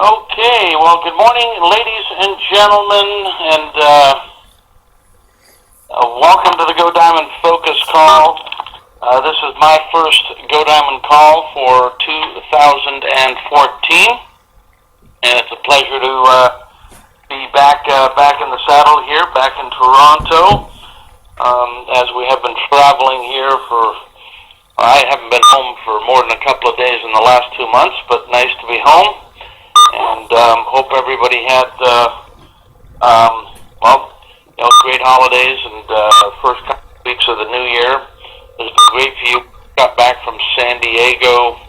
Okay, well, good morning, ladies and gentlemen, and welcome to the Go Diamond Focus Call. This is my first Go Diamond call for 2014, and it's a pleasure to be back in the saddle here, back in Toronto, as we have been traveling here I haven't been home for more than a couple of days in the last 2 months, but nice to be home. And hope everybody had, great holidays and first couple of weeks of the new year. It's been great for you. Got back from San Diego,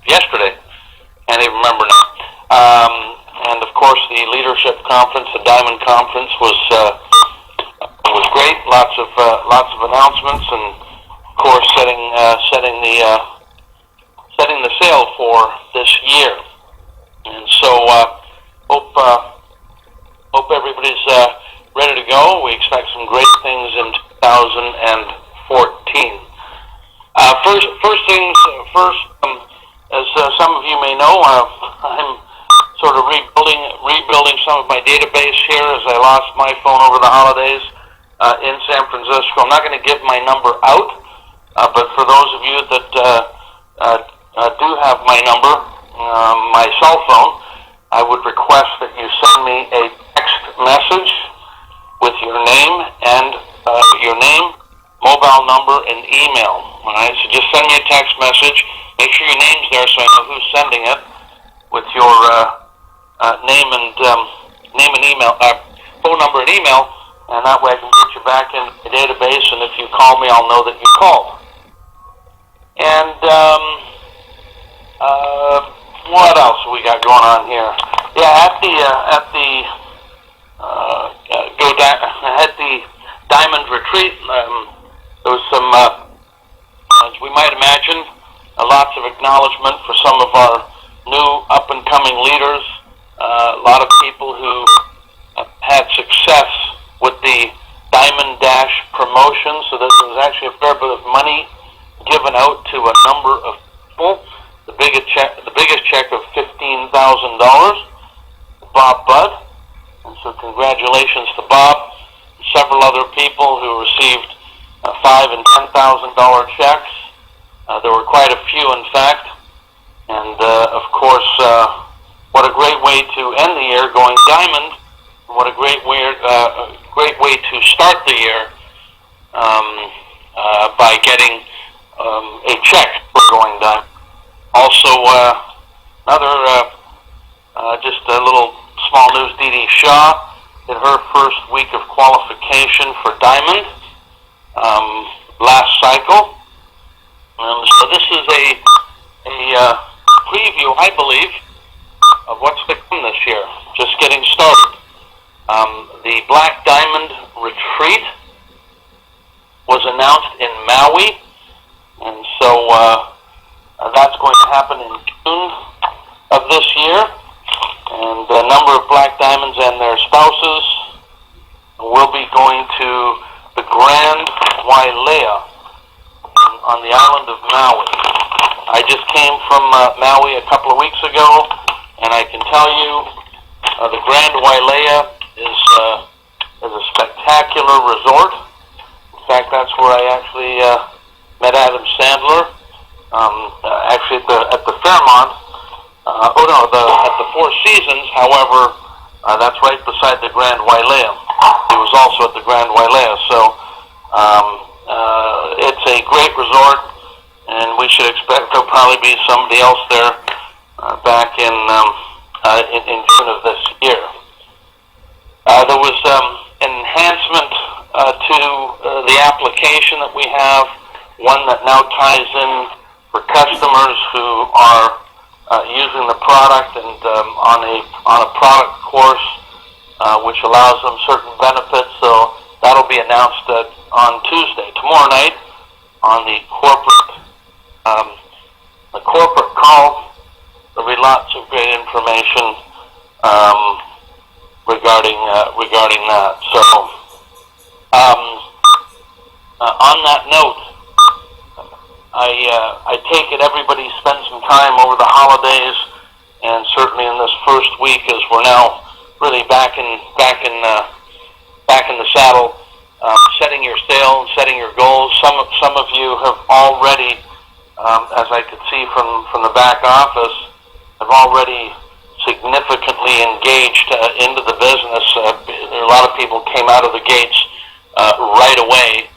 yesterday. Can't even remember now. And of course, the leadership conference, the Diamond Conference, was great. Lots of announcements, and of course, setting the sail for this year. And so hope everybody's ready to go. We expect some great things in 2014. First things first, as some of you may know, I'm sort of rebuilding some of my database here as I lost my phone over the holidays in San Francisco. I'm not going to give my number out, but for those of you that do have my number, my cell phone, I would request that you send me a text message with your name and mobile number, and email. All right, so just send me a text message. Make sure your name's there so I know who's sending it, with your name and email, phone number and email, and that way I can put you back in the database. And if you call me, I'll know that you called. And what else have we got going on here? Yeah, at the Diamond Retreat, there was some, as we might imagine, lots of acknowledgement for some of our new up-and-coming leaders. A lot of people who had success with the Diamond Dash promotion, so that there was actually a fair bit of money given out to a number of people. The biggest check of $15,000, Bob Budd, and so congratulations to Bob. Several other people who received $5,000 and $10,000 checks. There were quite a few, in fact, and of course, what a great way to end the year going diamond. What a great way to start the year by getting a check for going diamond. Also, just a little small news, Dee Dee Shaw did her first week of qualification for Diamond last cycle. So this is a preview, I believe, of what's to come this year. Just getting started. The Black Diamond Retreat was announced in Maui, and so that's going to happen in June of this year, and a number of Black Diamonds and their spouses will be going to the Grand Wailea on the island of Maui. I just came from Maui a couple of weeks ago, and I can tell you the Grand Wailea is a spectacular resort. In fact, that's where I actually met Adam Sandler. Actually at the Fairmont, at the Four Seasons. However, that's right beside the Grand Wailea. He was also at the Grand Wailea. So it's a great resort, and we should expect there'll probably be somebody else there back in June of this year. There was an enhancement to the application that we have, one that now ties in for customers who are using the product and on a product course, which allows them certain benefits. So that'll be announced on Tuesday, tomorrow night, on the corporate call. There'll be lots of great information regarding that. So on that note, I take it everybody spent some time over the holidays, and certainly in this first week, as we're now really back in the saddle, setting your sail and setting your goals. Some of you have already, as I could see from the back office, have already significantly engaged into the business. A lot of people came out of the gates right away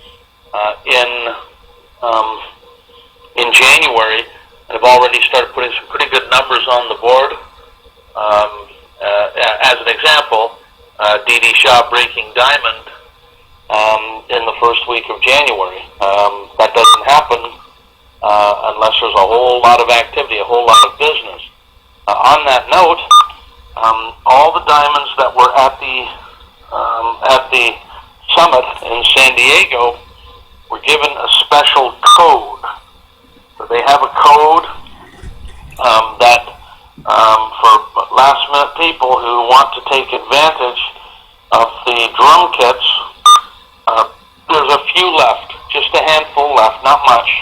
in January, and have already started putting some pretty good numbers on the board. As an example, D.D. Shaw breaking diamond in the first week of January. That doesn't happen unless there's a whole lot of activity, a whole lot of business. On that note, all the diamonds that were at the summit in San Diego were given a special code. So they have a code that for last-minute people who want to take advantage of the drum kits, there's a few left, just a handful left, not much.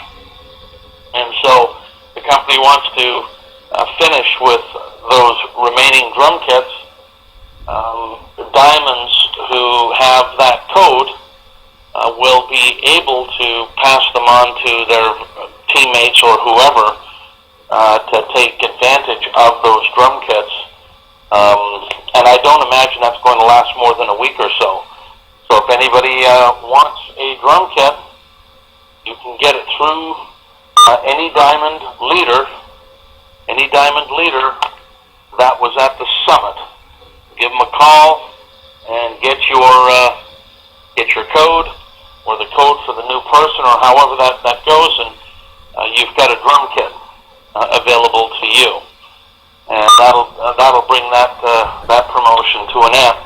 And so the company wants to finish with those remaining drum kits. Diamonds who have that code will be able to pass them on to their teammates or whoever to take advantage of those drum kits. And I don't imagine that's going to last more than a week or so. So if anybody wants a drum kit, you can get it through any diamond leader that was at the summit. Give them a call and get your code, or the code for the new person, or however that goes, and you've got a drum kit available to you, and that'll bring that promotion to an end.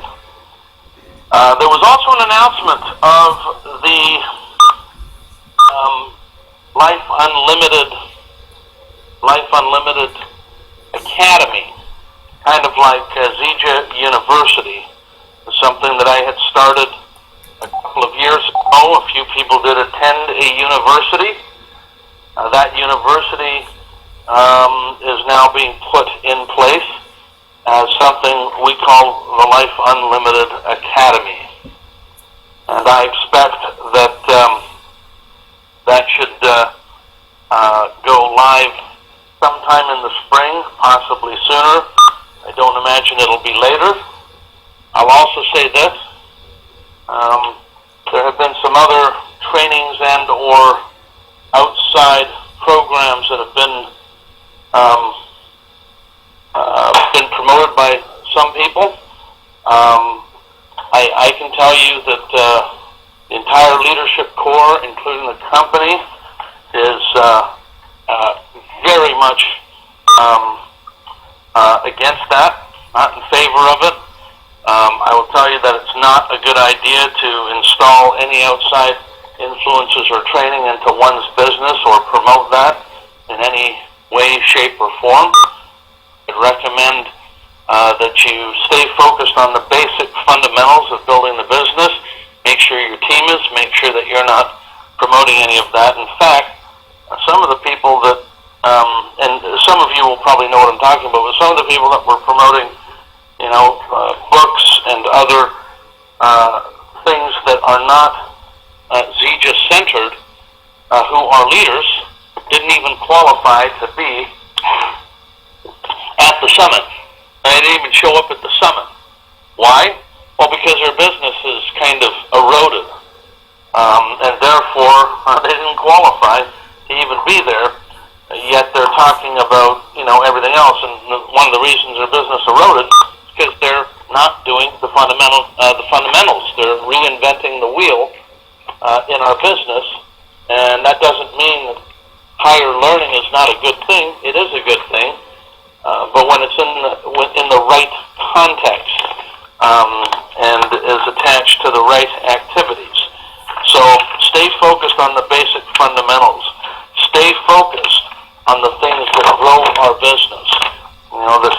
There was also an announcement of the Life Unlimited Academy, kind of like Zija University. Something that I had started a couple of years ago. A few people did attend a university. That university is now being put in place as something we call the Life Unlimited Academy. And I expect that that should go live sometime in the spring, possibly sooner. I don't imagine it'll be later. I'll also say this. There have been some other trainings and or outside programs that have been promoted by some people. I can tell you that the entire leadership core, including the company, is very much against that, not in favor of it. I will tell you that it's not a good idea to install any outside influences or training into one's business or promote that in any way, shape, or form. I'd recommend that you stay focused on the basic fundamentals of building the business. Make sure your team is, make sure that you're not promoting any of that. In fact, some of the people that, and some of you will probably know what I'm talking about, but some of the people that were promoting books and other things that are not Zija-centered, who are leaders, didn't even qualify to be at the summit. They didn't even show up at the summit. Why? Well, because their business is kind of eroded, and therefore they didn't qualify to even be there. Yet they're talking about everything else, and one of the reasons their business eroded is because they're not doing the fundamentals. They're reinventing the wheel in our business, and that doesn't mean that higher learning is not a good thing. It is a good thing, but when it's in the right context and is attached to the right activities. So stay focused on the basic fundamentals. Stay focused on the things that grow our business.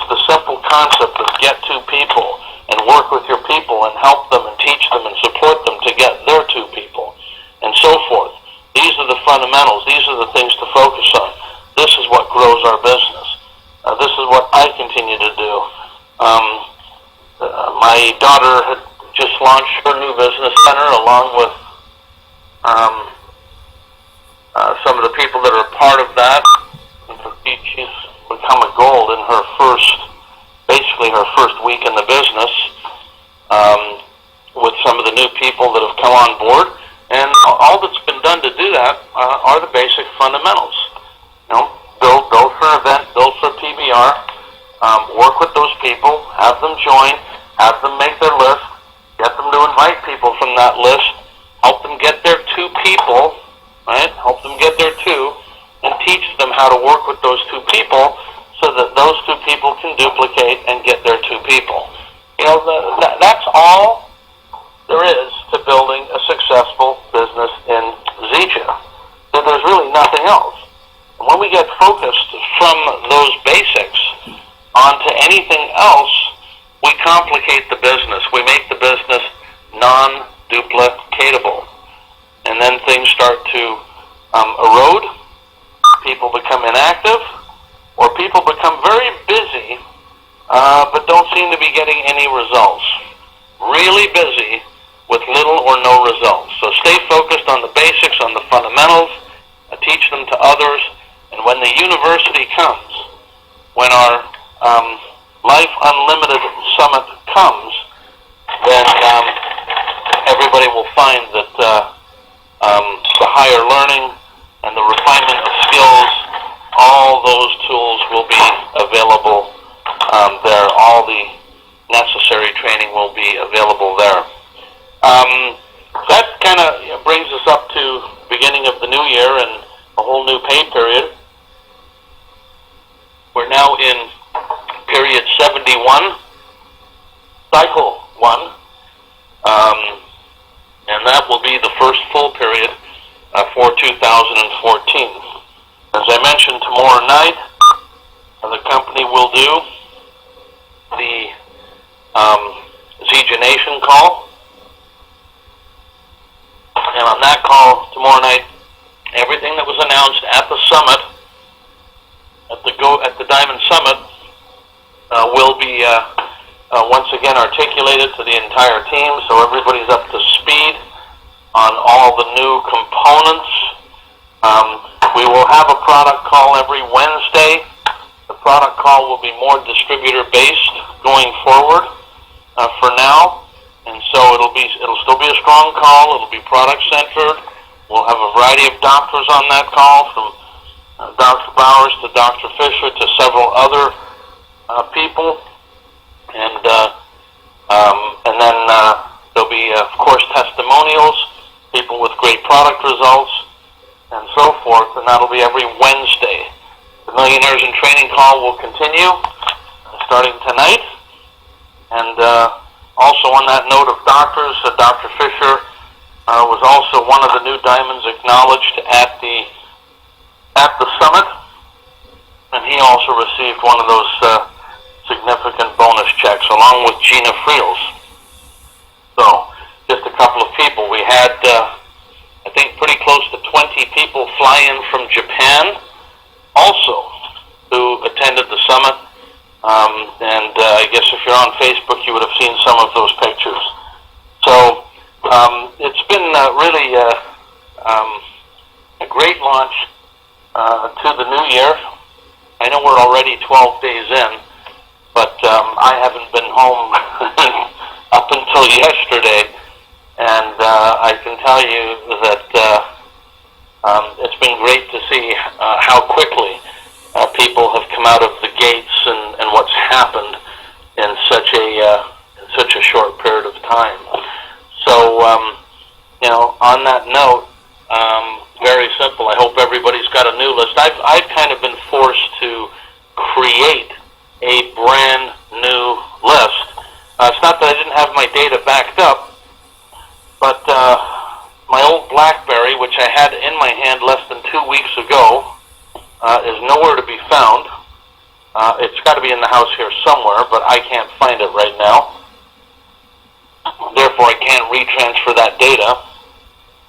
The simple concept of get to people and work with your people and help them and teach them and support them to get their two people and so forth. These are the fundamentals. These are the things to focus on. This is what grows our business. This is what I continue to do. My daughter had just launched her new business center along with some of the people that are a part of that. She's become a gold in her basically her first week in the business, with some of the new people that have come on board. And all that's been done to do that are the basic fundamentals. Build for an event, build for PBR, work with those people, have them join, have them make their list, get them to invite people from that list, help them get their 2 people, right? Help them get their 2, and teach them how to work with those 2 people so that those 2 people can duplicate and get their 2 people. That's all there is to building a successful business in Zija. There's really nothing else. When we get focused from those basics onto anything else, we complicate the business. We make the business non-duplicatable. And then things start to erode, people become inactive, or people become very busy, but don't seem to be getting any results. Really busy with little or no results. So stay focused on the basics, on the fundamentals, teach them to others, and when the university comes, when our Life Unlimited Summit comes, then everybody will find that the higher learning and the refinement of skills, all those tools will be available there. All the necessary training will be available there. That kind of brings us up to the beginning of the new year and a whole new pay period. We're now in period 71, cycle 1, and that will be the first full period for 2014. As I mentioned, tomorrow night, the company will do the Zija Nation call. And on that call tomorrow night, everything that was announced at the summit, at the Diamond Summit, will be once again articulated to the entire team, so everybody's up to speed on all the new components. We will have a product call every Wednesday. The product call will be more distributor-based going forward for now. And so it'll still be a strong call. It'll be product-centered. We'll have a variety of doctors on that call, from Dr. Bowers to Dr. Fisher to several other people. And then there'll be, of course, testimonials, people with great product results, and so forth. And that'll be every Wednesday. The Millionaires in Training call will continue starting tonight. And also on that note of doctors, Dr. Fisher was also one of the new diamonds acknowledged at the summit, and he also received one of those significant bonus checks, along with Gina Friels. So, just a couple of people. We had, I think, pretty close to 20 people fly in from Japan, also, who attended the summit. And I guess if you're on Facebook, you would have seen some of those pictures. So it's been really a great launch to the new year. I know we're already 12 days in, but I haven't been home up until yesterday, and I can tell you that it's been great to see how quickly people have come out of the gates and what's happened in such a short period of time. So, on that note, very simple. I hope everybody's got a new list. I've kind of been forced to create a brand new list. It's not that I didn't have my data backed up, but my old BlackBerry, which I had in my hand less than 2 weeks ago, is nowhere to be found. It's got to be in the house here somewhere, but I can't find it right now. Therefore, I can't retransfer that data.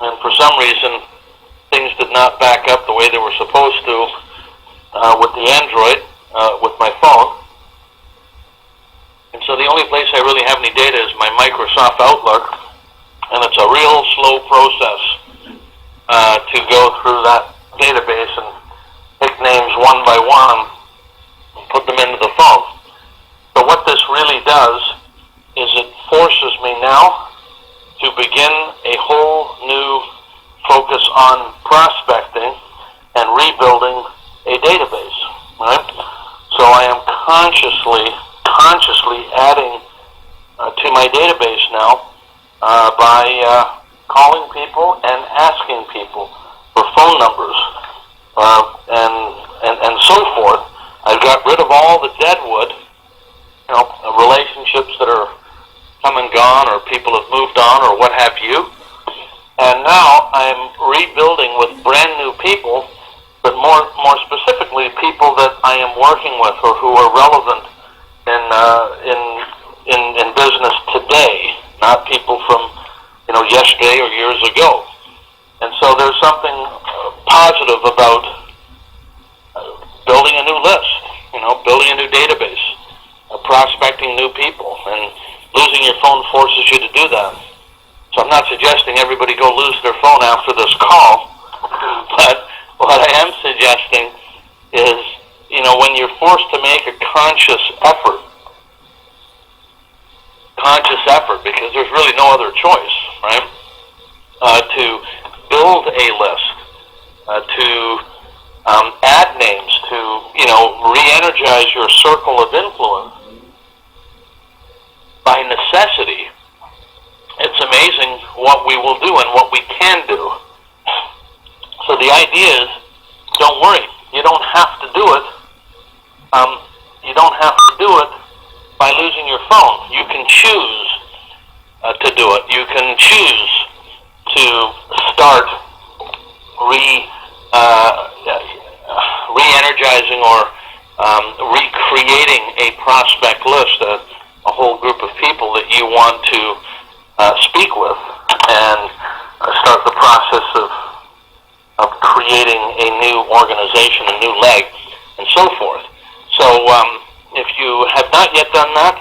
And for some reason, things did not back up the way they were supposed to with the Android, with my phone. And so the only place I really have any data is my Microsoft Outlook, and it's a real slow process to go through that database and pick names one by one and put them into the phone. So what this really does is it forces me now to begin a whole new focus on prospecting and rebuilding a database, right? So I am consciously adding to my database now by calling people and asking people for phone numbers and so forth. I've got rid of all the dead wood, relationships that are come and gone, or people have moved on, or what have you. And now I'm rebuilding with brand new people, but more specifically, people that I am working with or who are relevant in business today, not people from yesterday or years ago. And so there's something positive about building a new list, building a new database, prospecting new people, and losing your phone forces you to do that. So I'm not suggesting everybody go lose their phone after this call, but what I am suggesting is, when you're forced to make a conscious effort, because there's really no other choice, right? To build a list, to add names, to re-energize your circle of influence. By necessity, it's amazing what we will do and what we can do. So the idea is, don't worry, you don't have to do it. You don't have to do it by losing your phone. You can choose to do it. You can choose to start re-energizing or recreating a prospect list, a whole group of people that you want to speak with, and start the process of creating a new organization, a new leg, and so forth. So if you have not yet done that,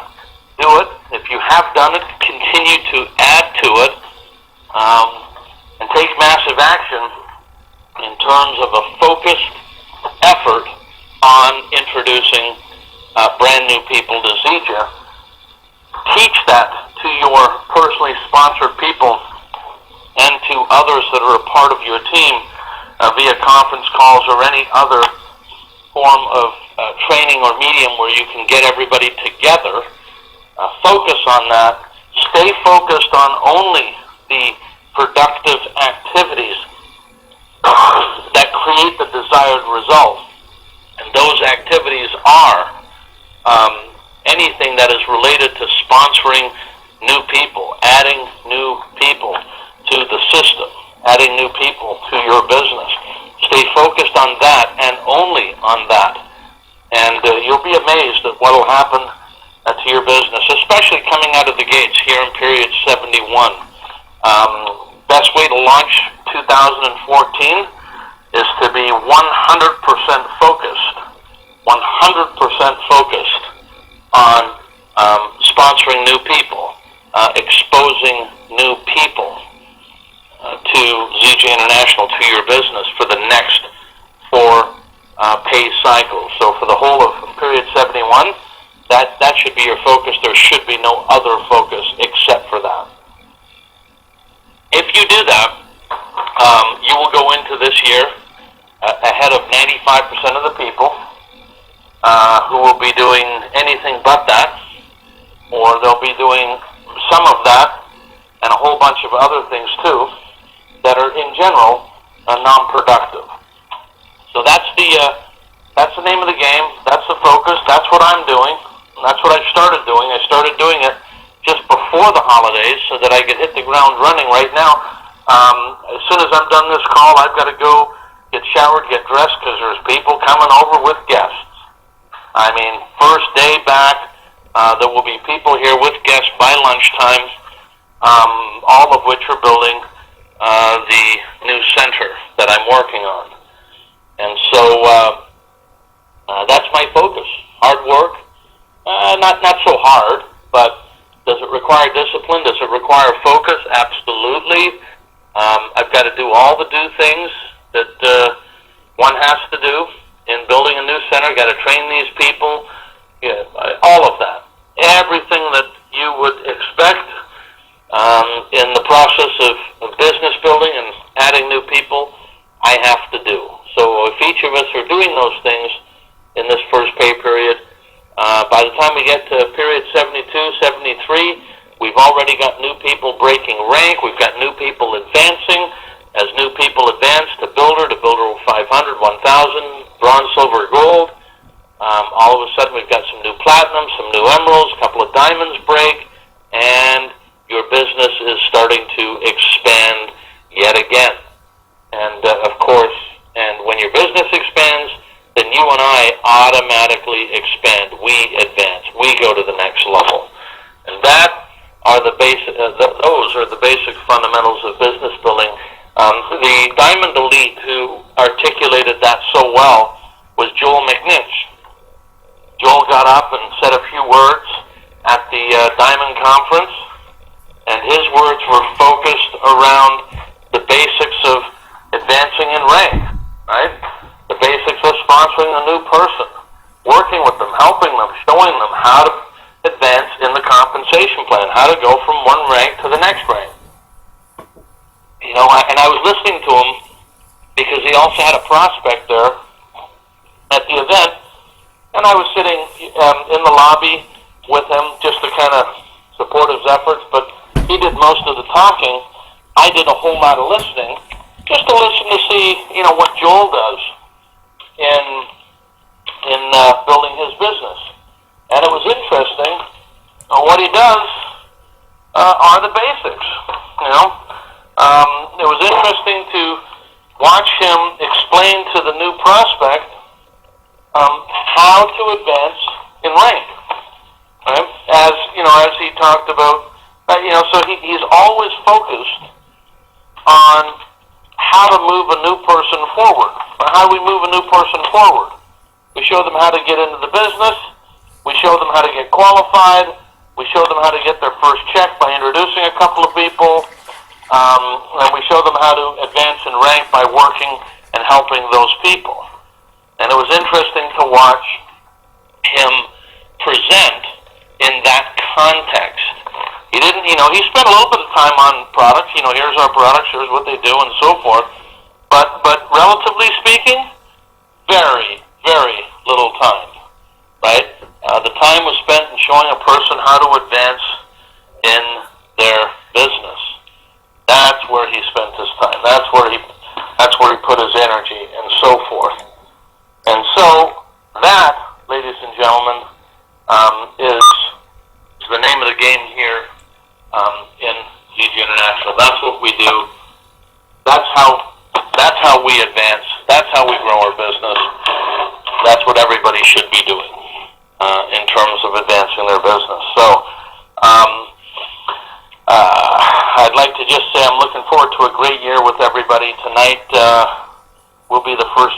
do it. If you have done it, continue to add to it, and take massive action in terms of a focused effort on introducing brand new people to Zija. Teach that to your personally sponsored people and to others that are a part of your team via conference calls or any other form of training or medium where you can get everybody together. Focus on that. Stay focused on only the productive activities that create the desired result. And those activities are anything that is related to sponsoring new people, adding new people to the system, adding new people to your business. Stay focused on that and only on that. And you'll be amazed at what will happen to your business, especially coming out of the gates here in period 71. Best way to launch 2014 is to be 100% focused, 100% focused on sponsoring new people, exposing new people to Zija International, to your business for the next 4 pay cycles. So for the whole of period 71, that should be your focus. There should be no other focus except for that. If you do that, you will go into this year ahead of 95% of the people who will be doing anything but that, or they'll be doing some of that and a whole bunch of other things too that are in general non-productive. So that's the name of the game. That's the focus. That's what I'm doing. That's what I started doing. I started doing it just before the holidays so that I could hit the ground running right now. As soon as I'm done this call, I've got to go get showered, get dressed, because there's people coming over with guests. I mean, first day back, there will be people here with guests by lunchtime, all of which are building the new center that I'm working on. And so that's my focus. Hard work, not so hard, but does it require discipline? Does it require focus? Absolutely. I've got to do all the things that one has to do in building a new center. Got to train these people, all of that. Everything that you would expect in the process of business building and adding new people, I have to do. So if each of us are doing those things in this first pay period, by the time we get to period 72, 73, we've already got new people breaking rank. We've got new people advancing. As new people advance to builder 500, 1,000, bronze, silver, gold, all of a sudden we've got some new platinum, some new emeralds, a couple of diamonds break, and your business is starting to expand yet again. And of course, and when your business expands, then you and I automatically expand. We advance. We go to the next level. And that are the basic. Those are the basic fundamentals of business building. The Diamond Elite who articulated that so well was Joel McNish. Joel got up and said a few words at the Diamond Conference, and his words were focused around the basics of advancing in rank, right? The basics of sponsoring a new person, working with them, helping them, showing them how to advance in the compensation plan, how to go from one rank to the next rank. And I was listening to him because he also had a prospect there at the event, and I was sitting in the lobby with him just to kind of support his efforts, but he did most of the talking. I did a whole lot of listening, just to listen to see, what Joel does in building his business. And it was interesting. What he does are the basics, It was interesting to watch him explain to the new prospect how to advance in rank. Right? As he talked about, so he's always focused on how to move a new person forward. How do we move a new person forward? We show them how to get into the business. We show them how to get qualified. We show them how to get their first check by introducing a couple of people. And we show them how to advance in rank by working and helping those people. And it was interesting to watch him present in that context. He didn't, he spent a little bit of time on products. Here's our products, here's what they do, and so forth. But relatively speaking, very, very little time, right? The time was spent in showing a person how to advance in their business. That's where he spent his time. That's where he put his energy, and so forth. And so that, ladies and gentlemen, is the name of the game here in GG International. That's what we do. That's how we advance. That's how we grow our business. That's what everybody should be doing in terms of advancing their business. So I'd like to just say I'm looking forward to a great year with everybody. Tonight will be the first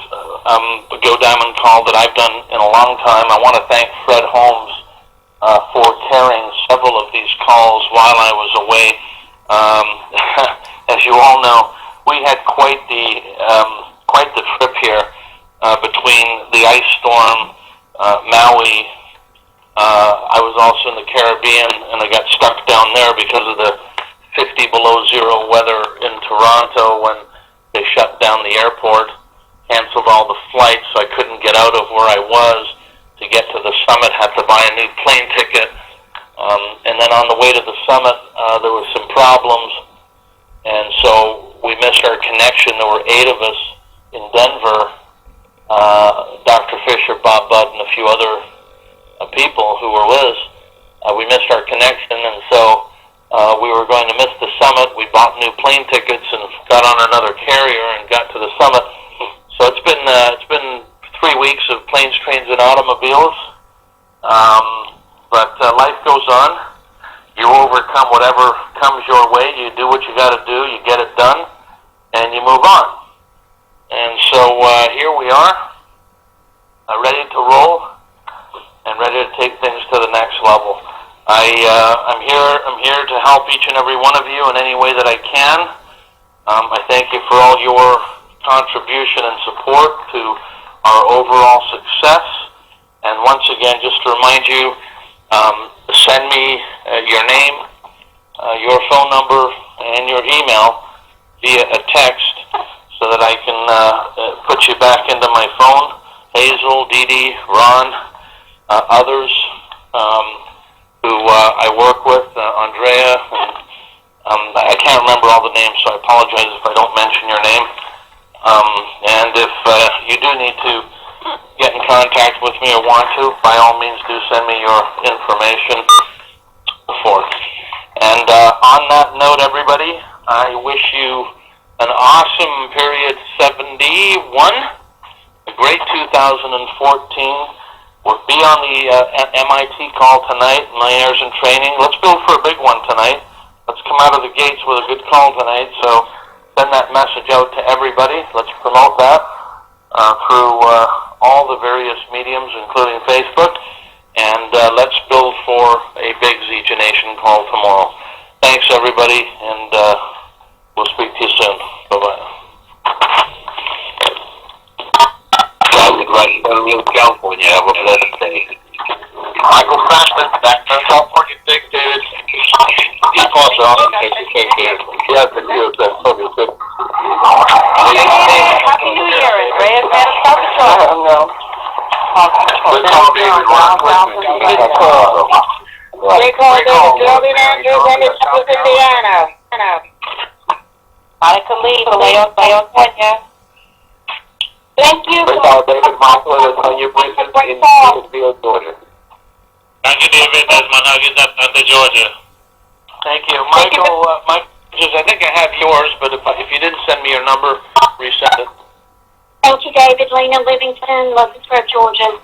Go Diamond call that I've done in a long time. I want to thank Fred Holmes for carrying several of these calls while I was away. As you all know, we had quite the trip here between the ice storm, Maui. I was also in the Caribbean, and I got stuck down there because of the 50 below zero weather in Toronto when they shut down the airport, canceled all the flights, so I couldn't get out of where I was to get to the summit, had to buy a new plane ticket. And then on the way to the summit, there was some problems, and so we missed our connection. There were 8 of us in Denver, Dr. Fisher, Bob Budd, and a few other people who were with us. We missed our connection, and so we were going to miss the summit. We bought new plane tickets and got on another carrier and got to the summit. So it's been 3 weeks of planes, trains, and automobiles. But life goes on. you overcome whatever comes your way. You do what you got to do. You get it done, and you move on. And so here we are, ready to roll and ready to take things to the next level. I'm here to help each and every one of you in any way that I can. I thank you for all your contribution and support to our overall success. And once again, just to remind you, send me your name, your phone number, and your email via a text so that I can put you back into my phone. Hazel, Dee Dee, Ron, others who I work with, Andrea, and I can't remember all the names, so I apologize if I don't mention your name. And if you do need to get in contact with me or want to, by all means do send me your information forth. And on that note, everybody, I wish you an awesome period 71, a great 2014. We'll be on the MIT call tonight, Myers and Training. Let's build for a big one tonight. Let's come out of the gates with a good call tonight. So send that message out to everybody. Let's promote that through all the various mediums, including Facebook. And let's build for a big ZJ Nation call tomorrow. Thanks, everybody, and we'll speak to you soon. Bye-bye. California. Have a pleasant day. Michael Franklin, back to California, David. He calls her on in case you can't hear. Yes, it is. That's probably good. Happy New Year, Andrea. Better stop the show. No. They call David Ron Quickman. They call David Jordan Andrews and it's up in Indiana. Monica Lee, Leon, Kenya. Thank you. They call David Michael and your bridges in Field, Georgia. Thank you, David. That's my nugget at the Georgia. Thank you. Michael, I think I have yours, but if you didn't send me your number, resend it. Thank you, David. Lena Livingston, Luckensburg, Georgia.